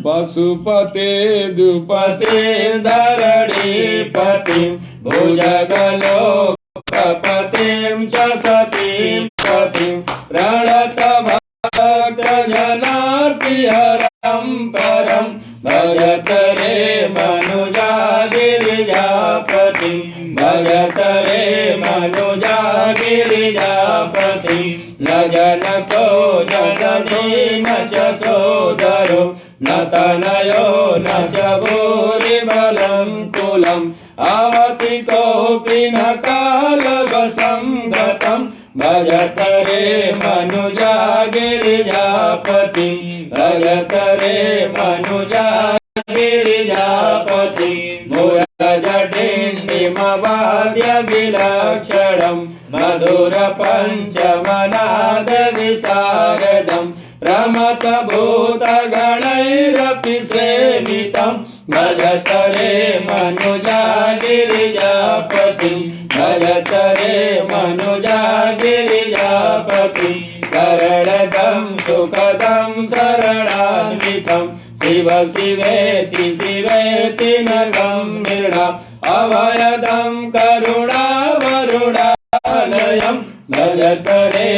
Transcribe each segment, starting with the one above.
पशुपते द्युपते धरणीपति भुजगलोकपतिं च सतीं पतिं प्रणतभक्तजनार्तिहरं परं भजत रे मनुजा गिरिजापतिं भजत रे मनुजा गिरिजापतिं न जनको जननी न च सोदरो न तनयो न च भूरिबलं कुलम् आवति कोऽपि न कालवशं गतं भजत रे मनुजा गिरिजापतिं भजत रे मनुजा गिरिजापतिं मुरजटिण्डिमवाद्य विलक्षणं मधुरपञ्चमनाद विशारदम् प्रमथभूतगणैरपि सेवितं भजत रे मनुजा गिरिजापतिं भजत रे मनुजा गिरिजापतिं शरणदं सुखदं शरणान्वितं शिव शिवेति शिवेति न गम्भीरम् अभयदं करुणावरुणालयं भजत रे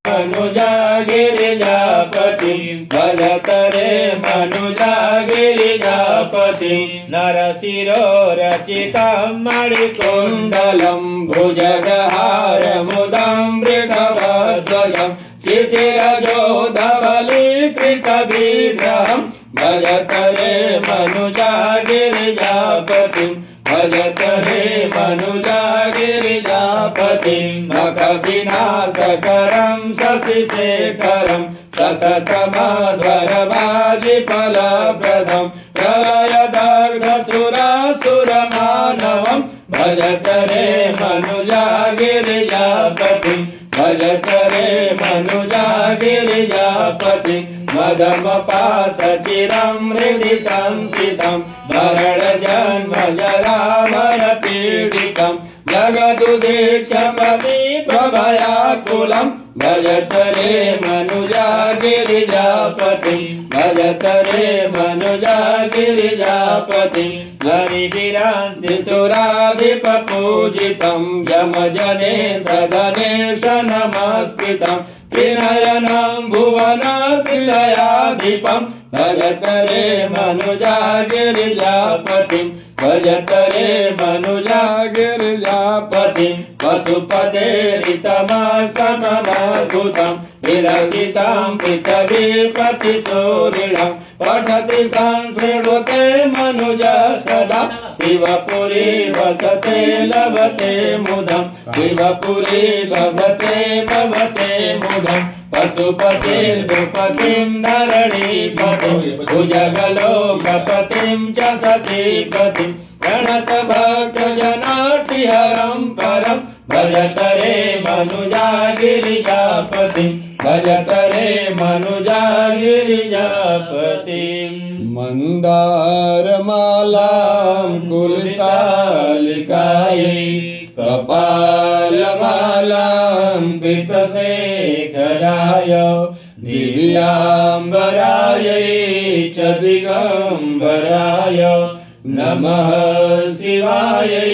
मनुजा गिरिजापतिं भजत रे मनुजा गिरिजापतिं नरशिरोरचितं मणिकुण्डलं भुजगहारमुदं मृगवध्वजं शिथिरजोधवलीकृतविग्रहं भजत रे मनुजा गिरिजापतिं भजत रे मनुजा गिरिजापतिं मखविनाशकरं शशिशेखरं सततमध्वरवाजिफलप्रदं प्रलयदग्धसुरासुरमानवं भजत रे मनुजा गिरिजापतिं भजत रे मनुजा गिरिजापतिं मदमपासचिरं हृदि संस्थितं मरणजन्मजराभयपीडितं जगदुदीक्षपति प्रभयाकुलं भजत रे मनुजा गिरिजापतिं भजत रे मनुजा गिरिजापतिं हरिगिरान्ति सुराधिपपूजितं यमजने सदनेश नमस्कृतं त्रिनयनं भुवनत्रयाधिपं भजत रे मनुजा गिरिजापतिं भजत रे मनुजा गिरिजापतिं पशुपतेरितमस्तममद्भुतं विरचितं पृथिवीपतिसूरिणं पठति संशृणुते मनुजा सदा शिवपुरी वसते लभते मुदं शिवपुरी लभते मुदं पशुपतिर्नृपतिं धरणीपतिं भुजगलोकपतिं च सतीपतिं प्रणतभक्तजनार्तिहरं परं भजत रे मनुजा गिरिजापतिं भजत रे मनुजा गिरिजापतिं मन्दारमालां कुलितालिकायै कपालमालां कृतशेखराय दिव्याम्बरायै च दिगम्बराय नमः शिवायै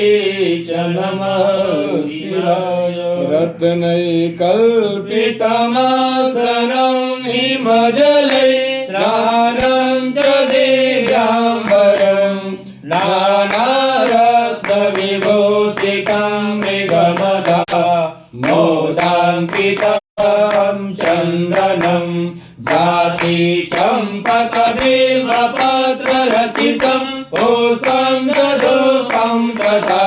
च नमः शिवाय रत्नैकल्पितमासनं हिमजले स्नानं च दिव्याम्बरं नानारत्नविभूषितं मृगमदा मोदाङ्कितं चन्दनं जाति चम्पकबिल्वपत्ररचितं पुष्पं धूपं तथा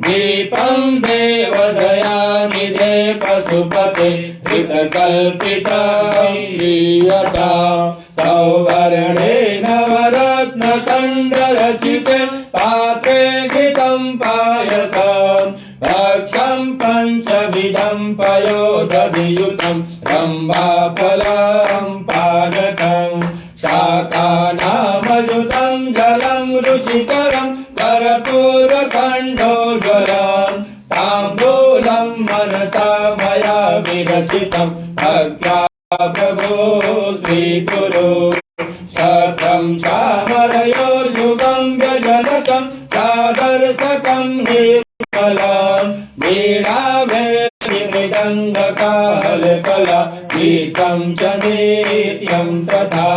दीपं देवदयानिधे पशुपते कृतकल्पितं दीयता सौवर्णे नवरत्नकण्डरचिते पात्रे घृतं पायसं भक्षं पञ्चविधं पयोदधियुतं रम्भाफलं पानकं शाकानामयुतं अमृतं जलं रुचिकरं कर्पूरखण्डोज्ज्वलं ताम्बूलं मनसा मया विरचितं भक्त्या प्रभो स्वीकुरु शतं चामरयोर्युगं व्यजनकं चादर्शकं निर्मलं वीणावेणीमृदङ्गकालकला गीतं च नित्यं तथा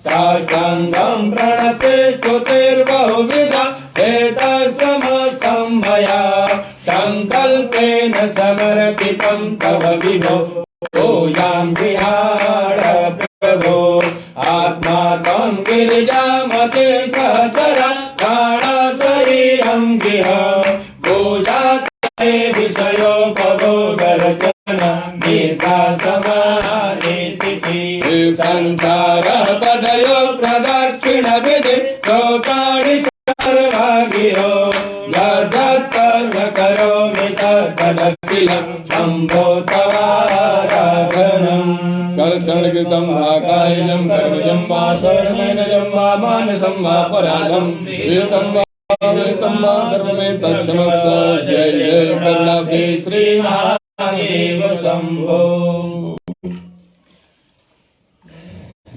साष्टाङ्गं प्रणते स्तुतिर्बहुविधा एतत्समस्तं मया सङ्कल्पेन समर्पितं तव विभो भूयां विहार प्रभो आत्मा त्वं गिरिजामते सहचरा प्राणशरीरं गिह पूजाते विषयोपभोगरचन गीता समानिस्थितिः संसारः पदयो प्रदक्षिणविधि लोकाणि सर्वागिरो यद्यत्कर्म करोमि तत्तदखिलं शम्भो तवाराधनम् करचरणकृतं वा कायजं कर्मजं वा शरणमेनजं वा मानसं वा पराधं विरतं वा सर्वमेतत्क्षमस्व जय जय करुणाब्धे श्रीमहादेव शंभो।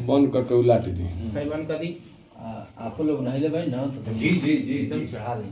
बंद करके उलाटी दी बंद कर दी। आप लोग नहीं ले भाई ना तो जी एकदम चढ़ा दें।